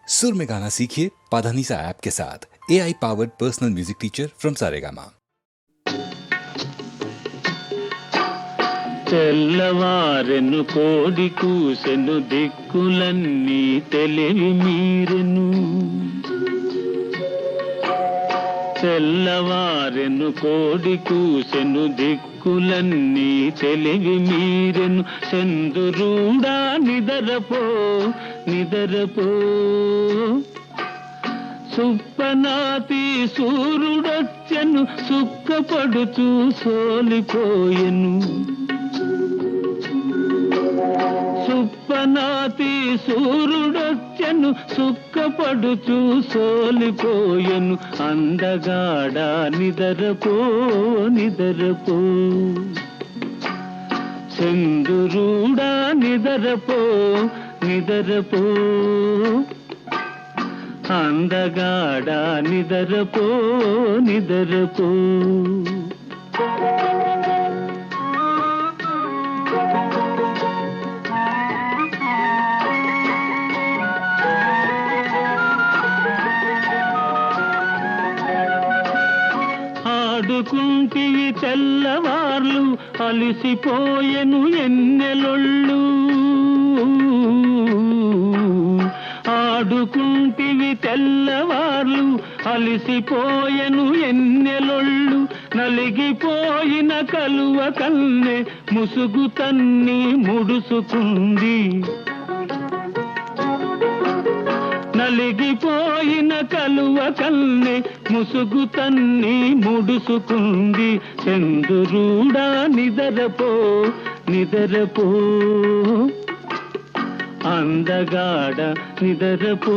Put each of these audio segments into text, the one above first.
सुर में गाना सीखिए पाधानीसा ऐप के साथ। AI powered personal music teacher from Saregama. తెల్లవారెను కోడి కూసెను దిక్కులన్నీ తెలివి మీరెను తెల్లవారెను కోడి కూసెను దిక్కులన్నీ తెలివి మీరెను చంద్రుడా నిదరపో నిదరపో సుప్పనాతి సూర్యుడొచ్చెను సుక్కపడుచూ సోలిపోయెను సుప్పనాతి సూర్యుడొచ్చెను సుక్కపడుచూ సోలిపోయెను అందగాడ నిదరపో నిదరపో చంద్రుడా నిదరపో నిదరపో అందగాడ నిదరపో నిదరపో ఆడుకుంటివి తెల్లవార్లు అలిసిపోయెను ఎన్నెలొళ్ళు ఆడుకుంటివి తెల్లవార్లు అలిసిపోయెను ఎన్నెలొళ్ళు నలిగిపోయిన కలువ కన్నె ముసుగు తన్ని ముడుసుకుంది నలిగిపోయిన కలువ కన్నె ముసుగు తన్ని ముడుసుకుంది చంద్రుడా నిదరపో నిదరపో అందగాడ నిదరపో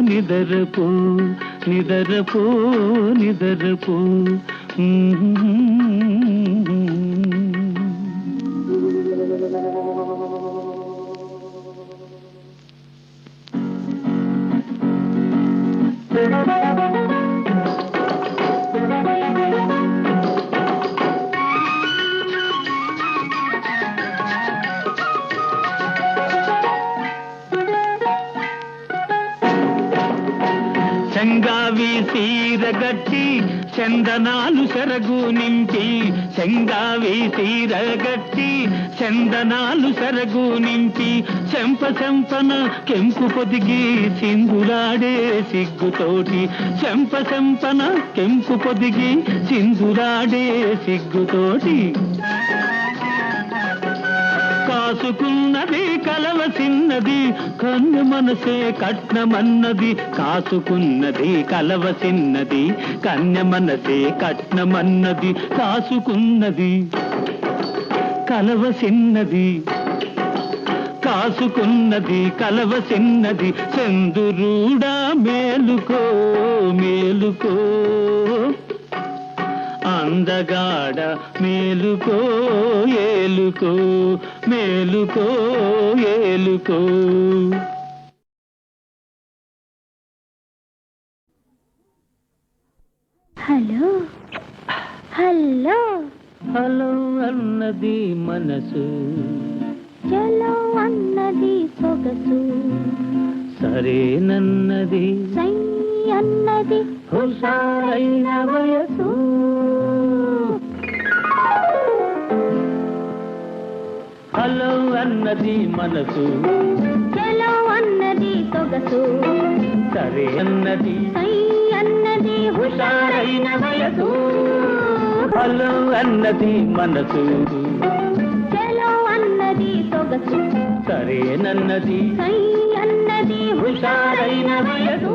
నిదరపో నిదరపో నిదరపో చెంగావి సీరగట్టి చందనాలు సెరగు నింపి చెంగావి సీరగట్టి చందనాలు సెరగు నింపి చెంప చెంపన కెంపు పొదిగి సింధురాడే సిగ్గుతోటి చెంప చెంపన కెంపు పొదిగి సింధురాడే సిగ్గుతోటి కాసుకున్నది కలవసిన్నది కన్ను మనసే కట్నమన్నది కాసుకున్నది కలవసిన్నది కన్య మనసే కట్నమన్నది కాసుకున్నది కలవసిన్నది కాసుకున్నది కలవసిన్నది చంద్రుడా మేలుకో మేలుకో అందగాడ మేలుకో ఏలుకో మేలుకో ఏలుకో హలో హలో హలో అన్నది మనసు చలో అన్నది సొగసు సరేనన్నది సై అన్నది హుషారైన వయసు హలో అన్నది మనసు చలో అన్నది సొగసు సరే అన్నది సై అన్నది హుషారైన వయసు హలో అన్నది మనసు చలో అన్నది సొగసు సరేనన్నది సై అన్నది హుషారైన వయసు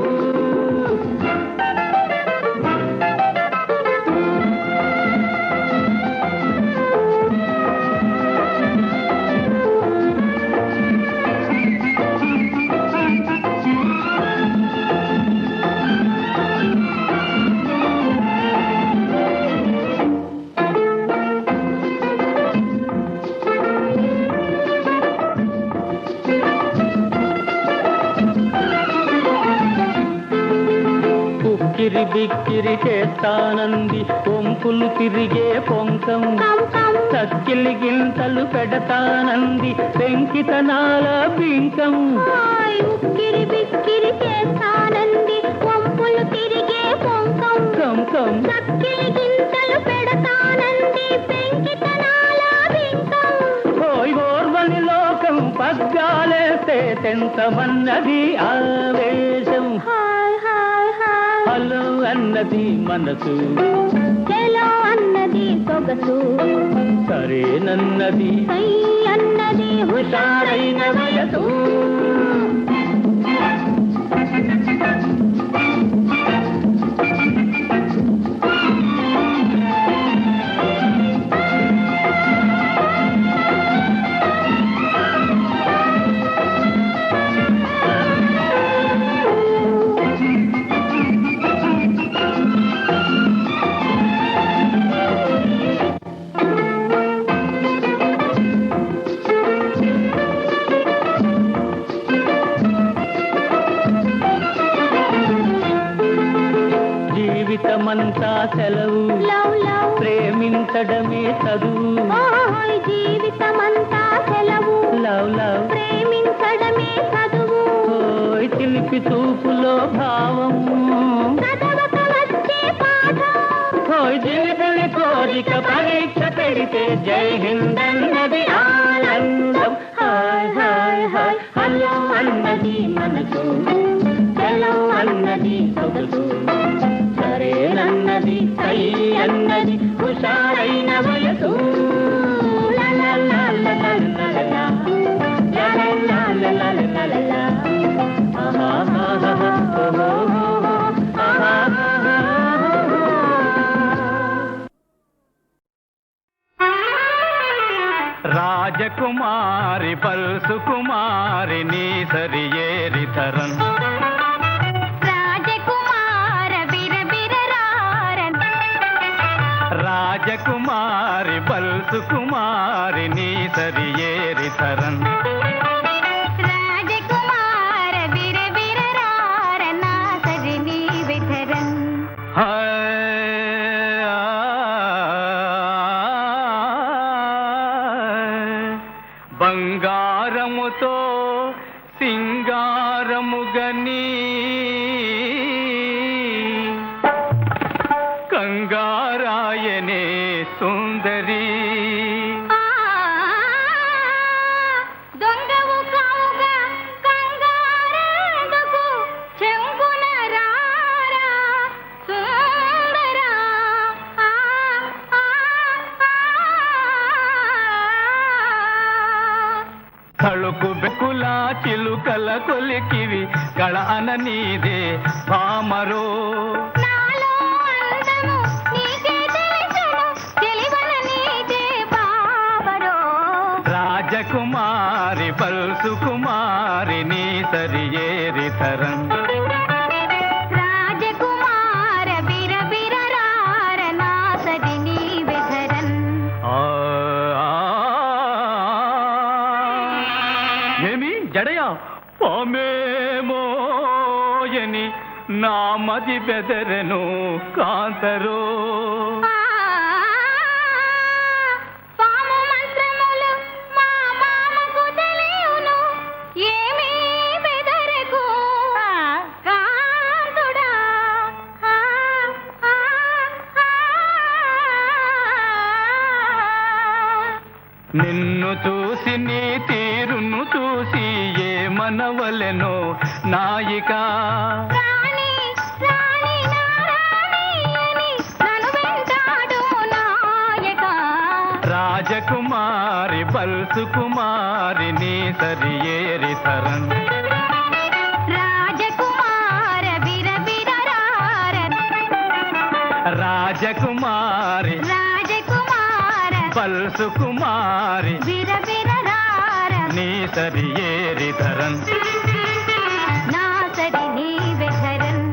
బిక్కిరి బిక్కిరి చేస్తానంది పొంపులు తిరిగే పొంకం చక్కిలి గింతలు పెడతానంది పెంకితనాల బింకం ఉక్కిరి బిక్కిరి తెంతమన్నది ఆవేశం, హాయ్ హాయ్ హాయ్ హలో అన్నది మనసు, చెలో అన్నది సొగసు, సరేనన్నది సై అన్నది హుషారైన వయసు. జీవితమంతా సెలవు, లవ్ లవ్ ప్రేమించడమే చదువు, ఓయ్ జీవితమంతా సెలవు, లవ్ లవ్ ప్రేమించడమే చదువు, ఓయ్ చిలిపి చూపులో భావం, చదవక వచ్చే పాఠం, ఓయ్ జిలిబిలి కోరిక పరీక్ష పెడితే జై హింద్ అన్నది ఆనందం. హాయ్ హాయ్ హాయ్ హలో అన్నది మనసు, హలో అన్నది సొగసు, సరేనన్నది సై అన్నది హుషారైన వయసు. లా లా లా లా లా లా లా లా. లా లా లా లా లా లా లా లా. ఆహా ఆహా ఓహో ఓహో ఆహా ఆహా. రాజకుమారి పల్సుకుమారి నీ సరి ఏరితరం, రాజకుమార బిరబిరరారన్, రాజకుమారి పల్సుకుమారి నీ సరి ఏరితరం, రాజకుమార బిరబిరరారన్ నా సరి నీవెధరన్, బంగారముతో సింగారముగని కంగారాయనే సుందరి, దొంగవు కావుగా కంగారెందుకు చెంగున రారా సుందరా, తళుకు బెకుల చిలుకల కొలికివి కళ అన నీదే పామరో, నాలో అందము నీకే తెలుసును తెలివన నీకే బాబరో, రాజకుమారి పల్సుకుమారి నీ సరి ఏరితరం, రాజకుమార బిరబిరరార నా సరి నీవెధరన్, ఏమి జడయా పామేమోయని నా మది బెదరెను కాంతరో, పాము మంత్రములు మా మామకు తెలియును ఏమీ బెదరకు కాంతుడా, నిన్ను చూసి నీ తీరును చూసి ఏమనవలెనో నాయిక, రాణి రాణి నారాణి అని నన్ను వెంటాడు నాయక, రాజకుమారి పల్సుకుమారి నీ సరి ఏరితరం, రాజకుమార బిరబిరరార, రాజకుమారి రాజకుమార పల్సుకుమారి బిరబిరరార నీ సరి ఏరితరం, నా సరి నీవెధరన్.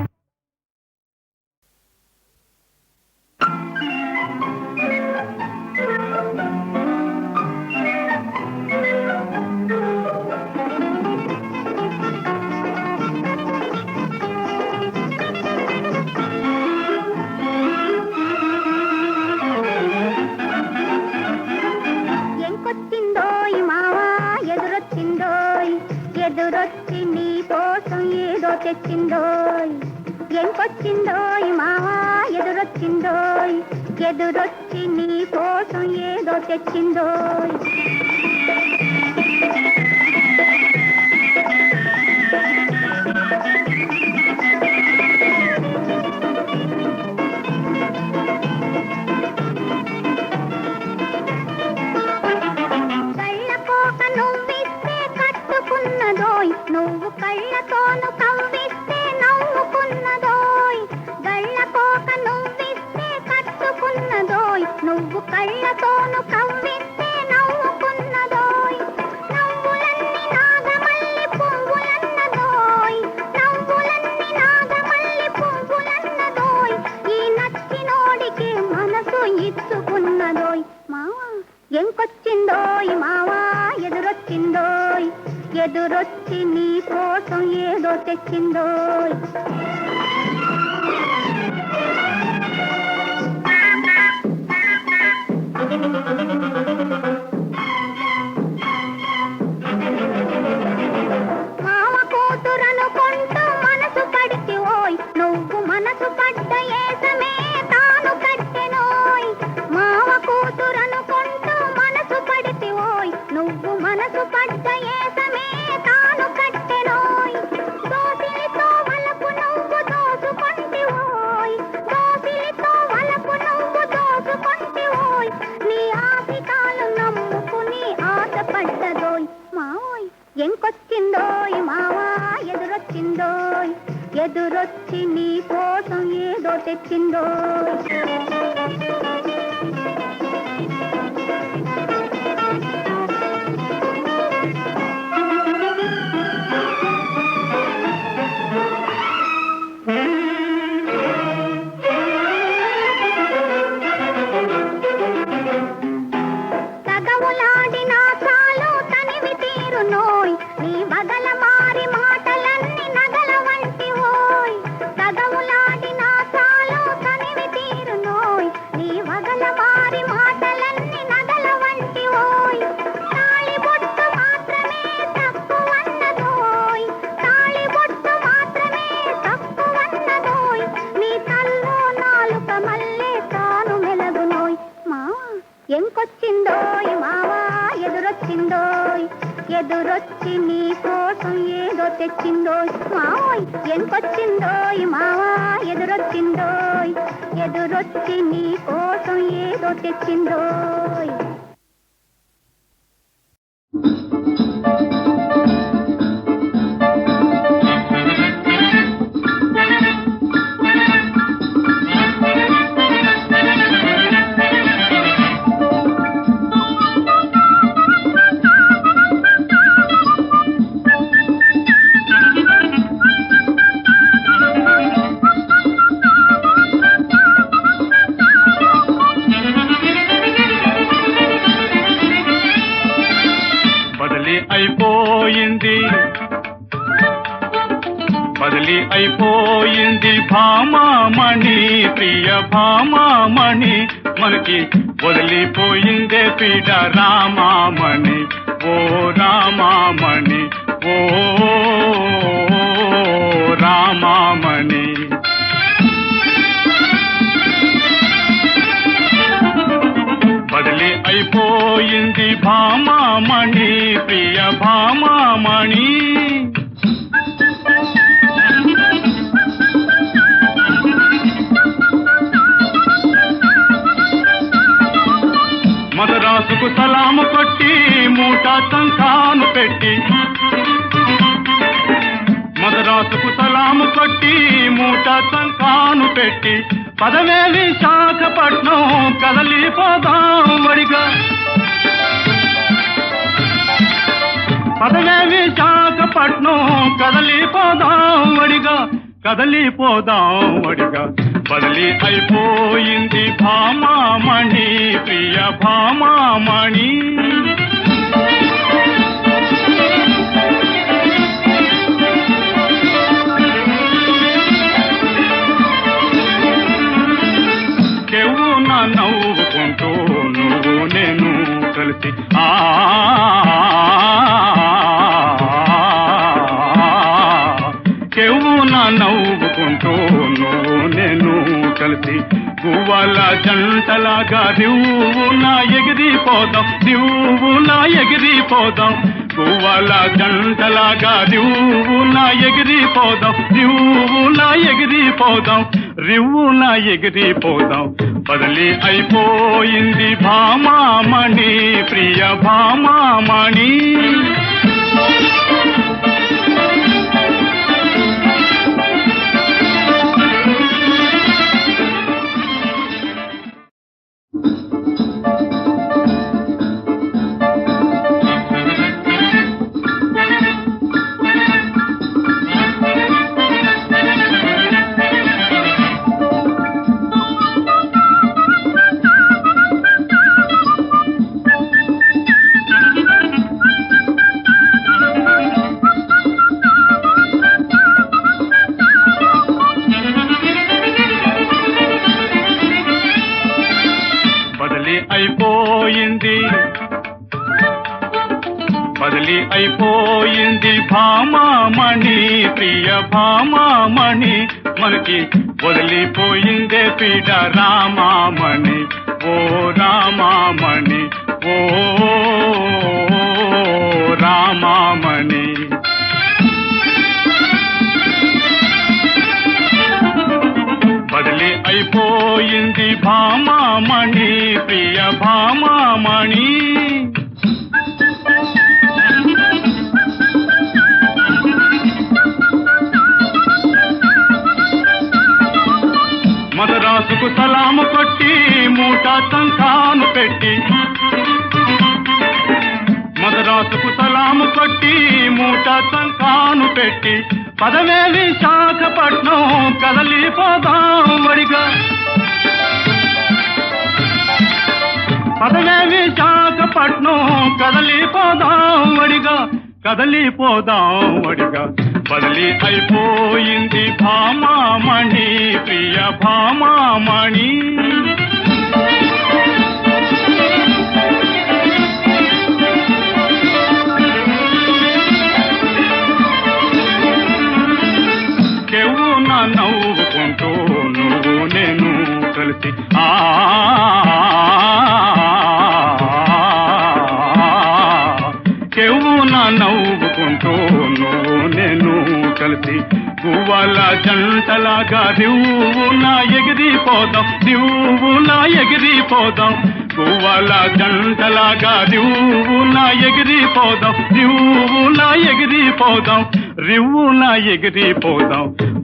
ఎంకొచ్చిందోయ్ మావా ఎదురొచ్చిందోయ్, ఎదురొచ్చి నీ కోసం ఏదో తెచ్చిందోయ్, ఎంకొచ్చిందోయ్ మావా ఎదురొచ్చిందోయ్, ఎదురొచ్చి నీ కోసం ఏదో తెచ్చిందోయ్. ఎదురొచ్చిందోయ్ మామ కూతురనుకుంటూ మనసు పడితి ఓయ్ నువ్వు మనసు పడ్డ ఏసమే తాను కట్టెనోయ్ మామ కూతురనుకుంటూ మనసు పడితి ఓయ్ నువ్వు మనసు పడ్డ ఏసమే తాను కట్టెనోయ్ దోసిలితో వలపు నువ్వు దోసుకొంటి ఓయ్ దోసిలితో వలపు నువ్వు దోసుకొంటి ఓయ్ నీ ఆశికాలు నమ్ముకుని ఆశపడ్డదోయ్ మావోయ్ ఎంకొచ్చిందోయ్ మావా ఎదురొచ్చిందోయ్ ఎదురొచ్చి నీ కోసం ఏదో తెచ్చిందోయ్ తగవులాడినా చాలు తనివి తీరునోయ్ నీ బగల మారి మాటలన్నీ నగల వంటి హోయ్ తగవులాడినా చాలు తనివి తీరునోయ్ నీ బగల మారి మాటలన్నీ నగల వంటి హోయ్ తాళి బొట్టు మాత్రమే తక్కువన్నదోయ్ తాళి బొట్టు మాత్రమే తక్కువన్నదోయ్ నీ తల్లో నాలుక మల్లె తాను మెలగునోయ్ మావా ఎంకొచ్చిందోయ్ మావా ఎదురొచ్చిందోయ్ ఎదురొచ్చి నీ కోసం ఏదో తెచ్చిందోయ్ మావోయ్ ఎంకొచ్చిందోయ్ మావా ఎదురొచ్చిందోయ్ ఎదురొచ్చి నీ కోసం ఏదో తెచ్చిందోయ్ బదిలీ అయిపోయింది భామామణి ప్రియ భామామణి మనకి వదిలిపోయిందే పీడ రామామణి ఓ రామామణి ఓ రామామణి బదిలీ అయిపోయింది భామామణి ప్రియ భామామణి మదరాసుకు సలాము కొట్టి మూట సంతాను పెట్టి మదరాసుకు సలాము కొట్టి మూట సంతాను పెట్టి పదవే విశాఖపట్నం కదలిపోదాం వడిగా పదవే విశాఖపట్నం కదలిపోదాం వడిగా కదలిపోదాం వడిగా బదిలీ అయిపోయింది భామామణి ప్రియ భామామణి కేవున నవ్వుకుంటూ నువ్వు నేను కలిసి కేవున నవ్వుకుంటూ నువ్వు నేను కలిసి గువ్వల జంటలాగా దివ్వున ఎగిరిపోదాం దివ్వున ఎగిరిపోదాం గువ్వల జంటలాగా దివ్వున ఎగిరిపోదాం దివ్వున ఎగిరిపోదాం రివ్వున ఎగిరిపోదాం బదిలీ అయిపోయింది భామామణి ప్రియ భామామణి అయిపోయింది భామామణి ప్రియ భామామణి మనకి వదిలిపోయిందే పీడ రామామణి ఓ రామామణి ఓ రామామణి బదిలీ అయిపోయింది భామామణి ప్రియ భామామణి మదరాసుకు సలాము కొట్టి మూట సంతాను పెట్టి మదరాసుకు సలాము కొట్టి మూట సంతాను పెట్టి పదవే విశాఖపట్నం కదలిపోదాం వడిగా పదవే విశాఖపట్నం కదలిపోదాం వడిగా బదిలీ అయిపోయింది భామామణి ప్రియ భామామణి నవ్వుకుంటూ నువ్వు నేను కలిసి కేవున నవ్వుకుంటూ నువ్వు నేను కలిసి గువ్వల జంటలాగా దివ్వున ఎగిరిపోదాం గువ్వల జంటలాగా రివ్వున ఎగిరిపోదాం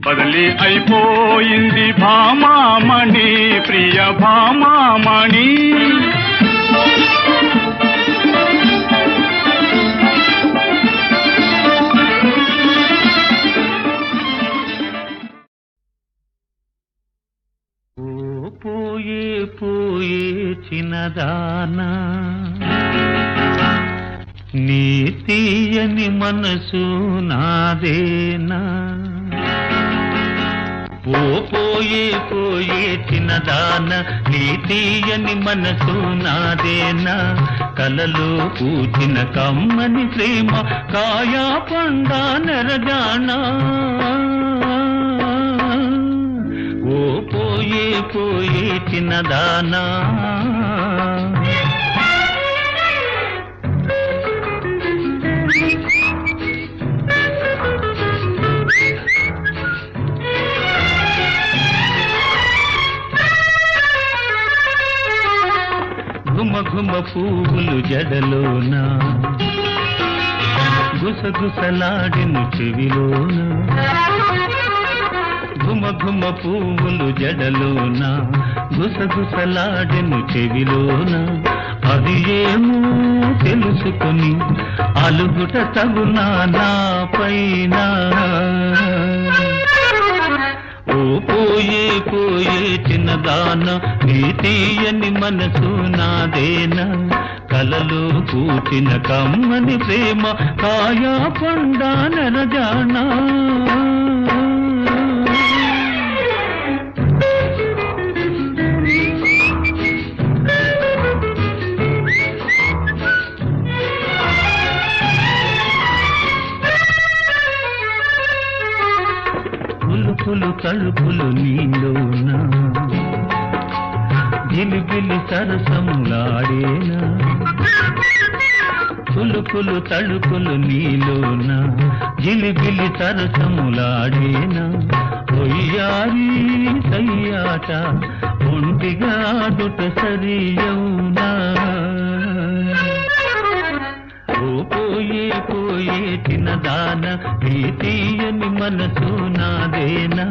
బదిలీ అయిపోయింది భామామణి ప్రియ భామామణి పోయే పోయే చిన్నదానా నీ తీయని మనసు నాదేనా పోయే పోయే చిన్నదాన నీ తీయని మనసు నాదేనా కలలో పూచిన కమ్మని ప్రేమ కాయా పండా నెరజానా పోయే పోయే చిన్నదానా ఘుమ ఘుమ పువ్వులు జడలోన గుసగుసలాడిను చెవిలోన ఘుమ ఘుమ పువ్వులు జడలోన గుసగుసలాడిను చెవిలోన అది ఏమో తెలుసుకొని అలుగుట తగునా నా పైన పోయే పోయే చిన్నదాన నీ తీయని మనసు నాదేనా కలలో కూచిన కమ్మని ప్రేమ కాయా పండా నెరజానా పులుపులు తలుపులు నీలోన జిలిబిలి సరసములాడేనా పులుపులు తలుపులు నీలోన జిలిబిలి సరసములాడేనా ఒయ్యారి సయ్యాట ఒంటిగా దుట సరియౌనా పోయే పోయే చిన్నదాన నీ తీయని మనసు నాదేనా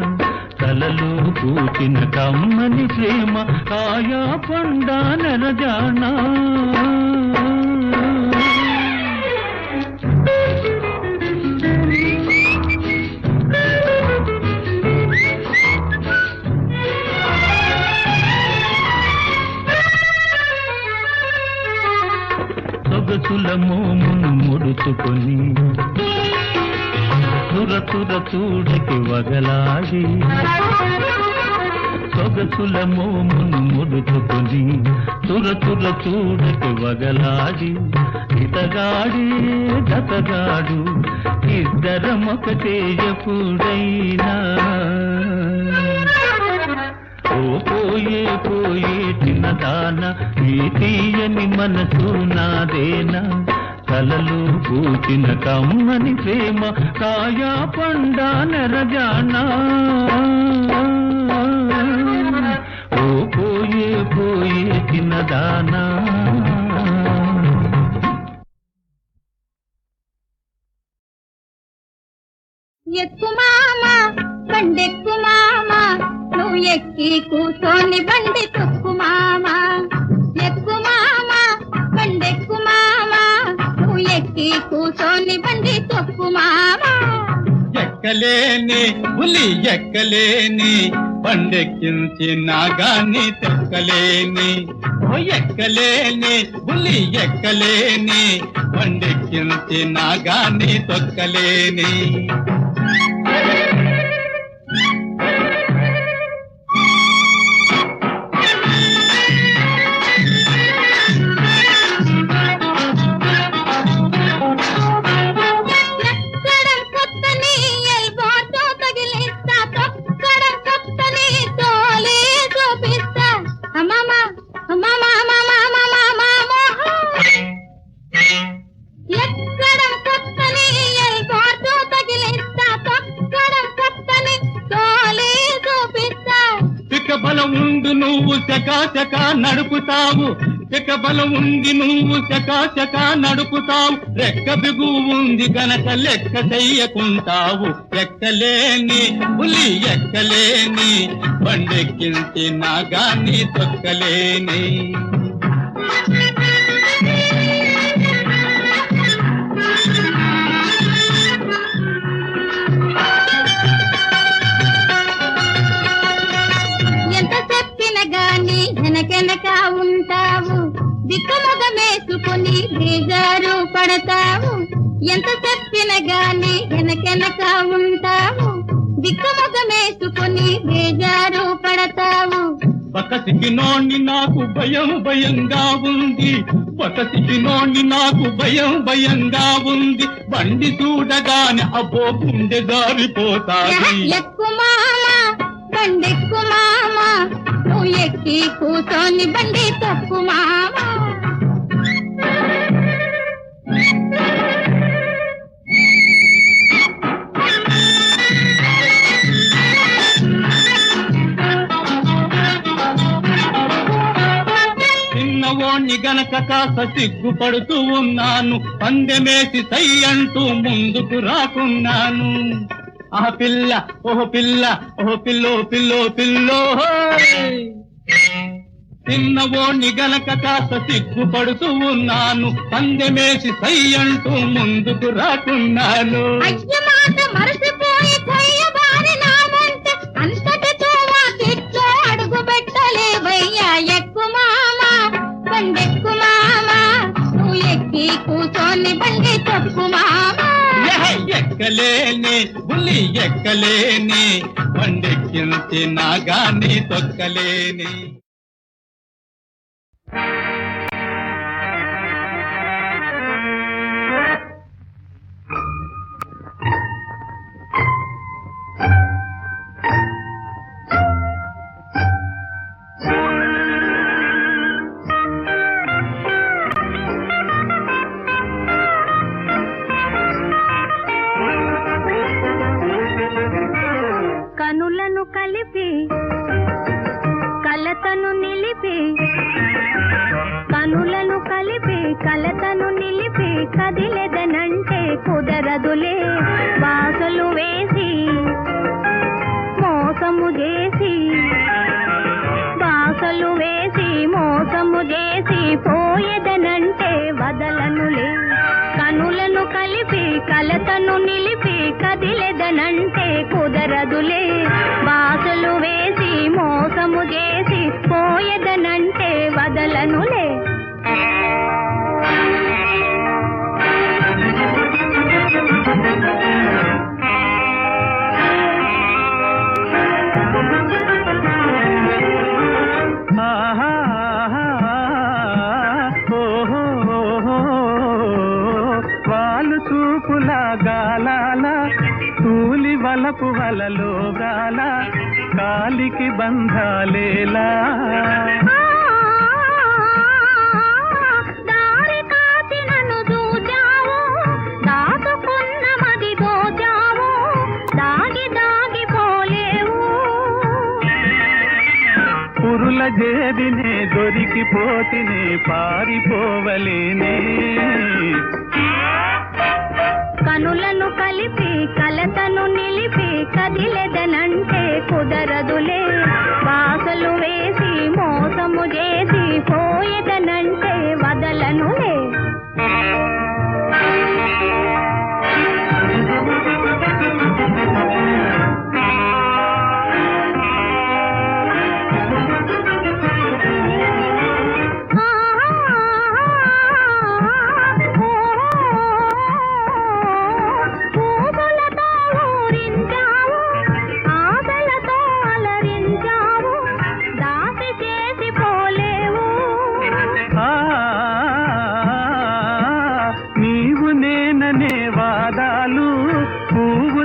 కలలో కూచిన కమ్మని ప్రేమ కాయా పండా నెరజానా సొగసుల మోమును ముడుచుకొని తుర తుర చూడకి వగలాడి సొగసుల మోమును ముడుచుకొని తురతుర చూడకి వగలాడి ఇతగాడి దతగాడు ఇద్దరమొకటే ఎప్పుడైనా ఓ పోయే పోయే చిన్నదాన ఈ తీయని మనసు నాదేనా కలలు పూచిన కమ్మని ప్రేమ కాయా పండా నెరజానా ఓ పోయే పోయే చిన్నదానా ఎక్కు మామా బండెక్కు మామా నువ్వు ఎక్కి కూర్చొని బండి తొక్కు మామా ఎక్కు మామా బండెక్కు మామా నువ్వు ఎక్కి కూర్చొని బండి తొక్కు మామా ఎక్కలేని పులి ఎక్కలేని పండెక్కించి నాగాన్ని తొక్కలేని ఓ ఎక్కలేని పులి ఎక్కలేని పండెక్కించి నాగాన్ని తొక్కలేని బలం ఉండి నువ్వు చకాచకా నడుపుతావు ఇక బలం ఉంది నువ్వు చకాచకా నడుపుతావు రెక్క బిగు ఉంది గనక లెక్క చెయ్యకుంటావు ఎక్కలేని పులి ఎక్కలేని బండెక్కించి నాగాన్ని తొక్కలేని వెనకెనక ఉంటావు దిక్కుమొగమేసుకుని బేజారు పడతావు ఎంత చెప్పిన గాని వెనకెనక ఉంటావు దిక్కుమొగమేసుకుని బేజారు పడతావు బకసికి నోని నాకు భయం భయంగా ఉంది బకసికి నోని నాకు భయం భయంగా ఉంది బండి చూడగానే అబ్బో గుండె జారిపోతాది ఎక్కు మామా బండెక్కు మామా నువ్వు ఎక్కి కూర్చొని బండి తొక్కు మామా చిన్నవోణ్ణి గనక కాస్త సిగ్గుపడుతూ ఉన్నాను పందెమేసి సై అంటూ ముందుకు రాకున్నాను ఆ పిల్ల ఓహో పిల్ల ఓహో పిల్లో పిల్లో పిల్లో చిన్నవోణ్ణి గనక కాస్త సిగ్గుపడుతూ ఉన్నాను పందెమేసి సై అంటూ ముందుకు రాకున్నాను అయ్యమాట మరసిపోయి కొయ్యబారి నామంటే అంతటితో వాటిట్లో అడుగు పెట్టలేవయ్యా ఎక్కు మామా బండెక్కు మామా నువ్వు ఎక్కి కూర్చొని బండి తొక్కు మామా ఎక్కలేని పులి ఎక్కలేని బండెక్కించి నాగాన్ని తొక్కలేని కనులను కలిపి కలతను నిలిపి కనులను కలిపి కలతను నిలిపి కదిలెదనంటే కుదరదులే వాసలు వేసి మోసము చేసి వాసలు వేసి మోసము చేసి పోయేదనంటే వదలనులే కనులను కలిపి కలతను నిలిపి కదిలెదనంటే కుదరదులే వాసలు వేసి మోసము చేసి పోయేదనంటే వదలనులే కాలలో వ్రాల కాలికి బంధాలేలా దారి కాచి నన్ను చూచావు దాచుకున్న మది దోచావు దాగి దాగి పోలేవు పురుల జేదినే దొరికిపోతినే పారిపోవలేనే కనులను కలిపి కలతను నిలిపి కదిలెదనంటే కుదరదులే బాసలు వేసి మోసము చేసి పోయేదనంటే వదలనులే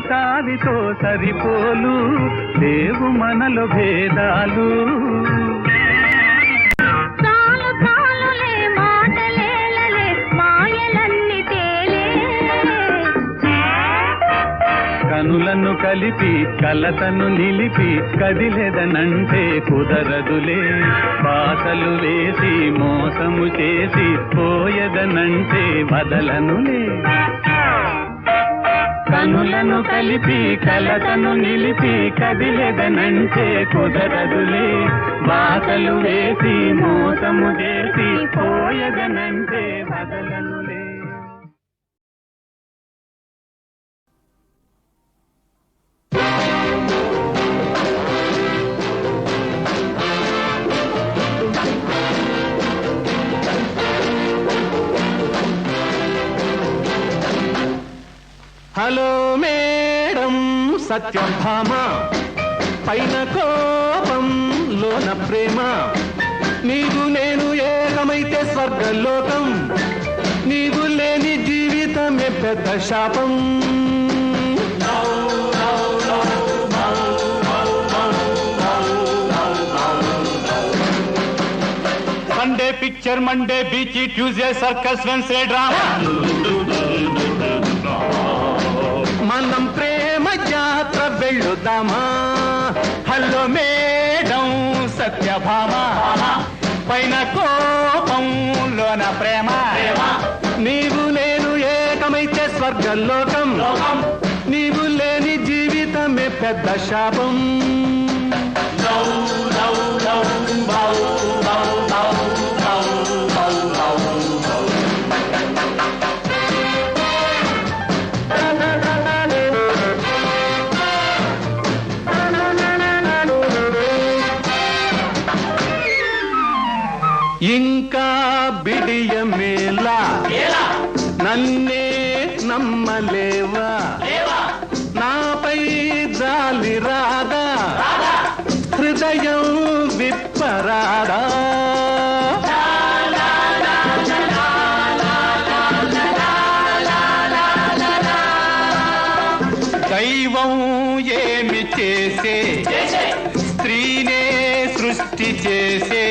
తావితో సరిపోలు లేవు మనలో భేదాలు చాలు చాలులే మాటలేలలే మాయలన్నీ తేలే కనులను కలిపి కలతను నిలిపి కదిలేదనంటే కుదరదులే బాసలు వేసి మోసము చేసి పోయదనంటే వదలనులే కనులను కలిపి కలతను నిలిపి కదిలేదనంటే కుదరదులే బాసలు వేసి మోసము చేసి పోయదనంటే వదలనులే హలో మేడం సత్యభామ పైన కోపం లోన ప్రేమ నీవు నేను ఏకమైతే స్వర్గలోకం నీవు లేని జీవితమే పెద్ద శాపం Sunday picture Monday beach Tuesday circus Wednesday drama మనం ప్రేమ జాత్ర వెళ్ళుదామా హలో మేడం సత్యభామ పైన కోపం లోన ప్రేమ నీవు నేను ఏకమైతే స్వర్గలోకం నీవు లేని జీవితమే పెద్ద శాపం ఇంకా బిడియమేలా నన్నే నమ్మలేవా నాపై జాలి రాదా హృదయం విప్పరాడా దైవం ఏమి చేసే స్త్రీనే సృష్టి చేసే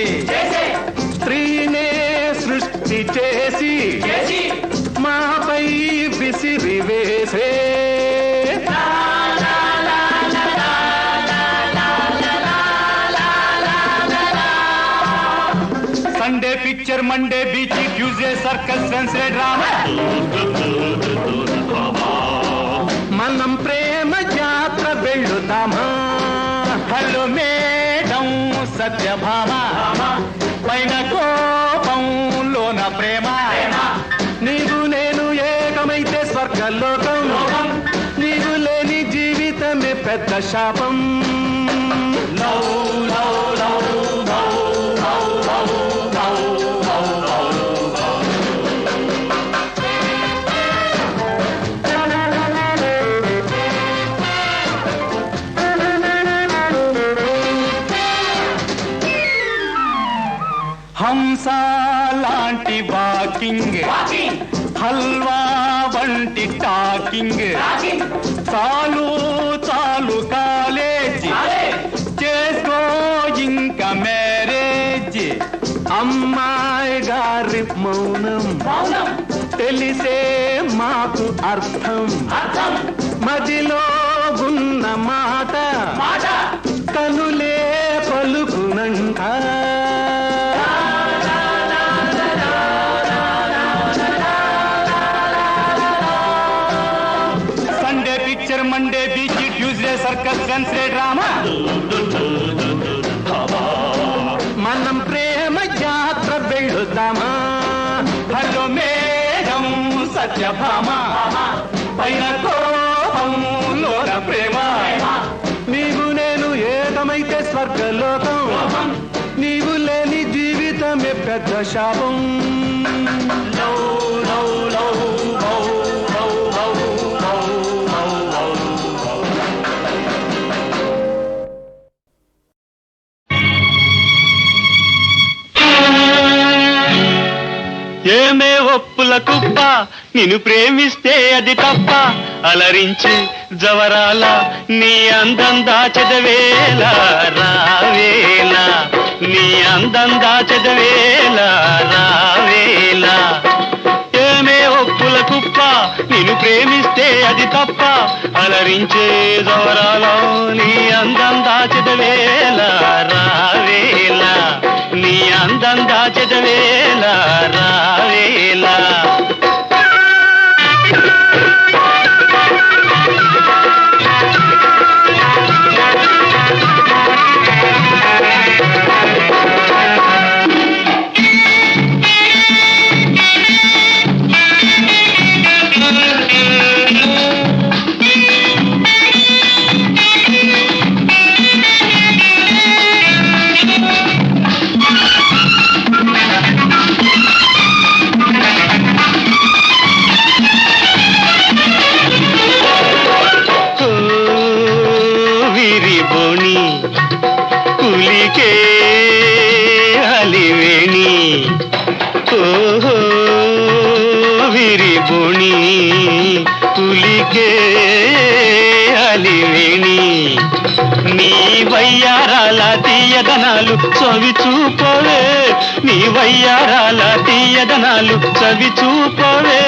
స్త్రీనే సృష్టి చేసి మాపై విసిరి వేసే Sunday picture Monday beach Tuesday circus Wednesday drama మనం ప్రేమ జాత్ర వెళ్ళుదామా హలో మేడం సత్యభామ పైన కోపం లోన ప్రేమ నీవు నేను ఏకమైతే స్వర్గలోకం నీవు లేని జీవితమే పెద్ద శాపం హంస లాంటి వాకింగ్ హల్వా వంటి టాకింగ్ చాలు చాలు అమ్మాయి గారి మౌనం తెలిసే మాకు అర్థం మదిలో ఉన్న మాట కనులే పలుకునంట Sunday picture Monday beach Tuesday circus Wednesday drama మనం ప్రేమ యాత్ర వెళుతామా హలో మేఘం సత్యభామ పైన కోపంలోన ప్రేమ నీవు నేను ఏకమైతే స్వర్గలోకం నీవు లేని జీవితమే పెద్ద శాపం ఏమే ఒప్పుల కుప్ప నిన్ను ప్రేమిస్తే అది తప్ప అలరించి జవరాల నీ అందం దాచెదవేళ రావేళ నీ అందం దాచెదవేళ రావేళ ఏమే ఒప్పుల కుప్ప నిన్ను ప్రేమిస్తే అది తప్ప అలరించే జవరాల నీ అందం దాచెదవేళ రావేళ నీ అందం దాచెదవేళ రావేళ పులికే హలివేణి ఓహో విరిబోణి పులికే హలివేణి నీ వయ్యారాల తీయదనాలు చవి చూపవే నీ వయ్యారాల తీయదనాలు చవి చూపవే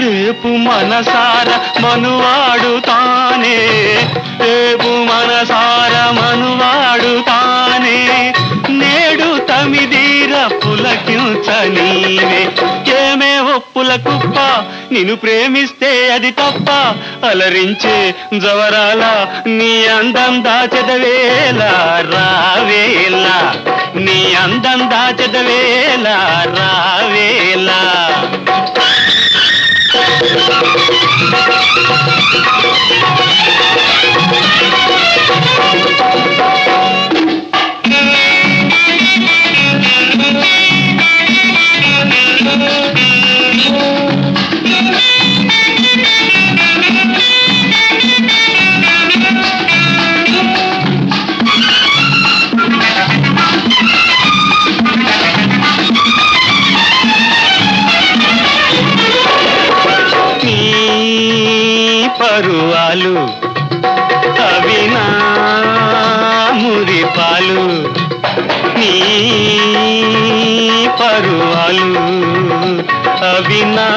రేపు మనసార మనువాడు తానే రేపు మనసార మనువాడు తానే నేడు తమిదీర పులకించనీవే ఏమే ఒప్పుల కుప్ప నిన్ను ప్రేమిస్తే అది తప్ప అలరించే జవరాల నీ అందం దాచెదవేళ రావేళ నీ అందం దాచెదవేళ రావేళ పరువాలు అవి నా మురిపాలు నీ పరువాలు అవి నా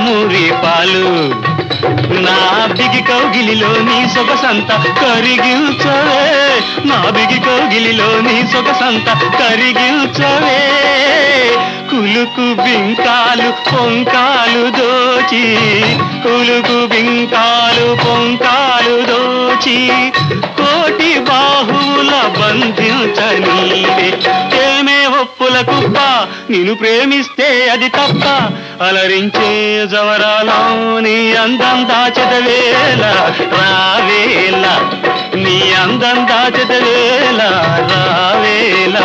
మురిపాలు నా బిగి కౌగిలిలో నీ సొగసంత కరిగిల్చవే నా బిగి కౌగిలిలో నీ సొగసంత కరిగిల్చవే కులుకు బింకాలు పొంకాలు దోచి కులుకు బింకాలు పొంకాలు దోచి కోటి బాహువుల బంధించనీవే ఏమే ఒప్పుల కుప్ప నిన్ను ప్రేమిస్తే అది తప్ప అలరించే జవరాలో నీ అందం దాచెదవేళ రావేళ నీ అందం దాచెదవేళ రావేళ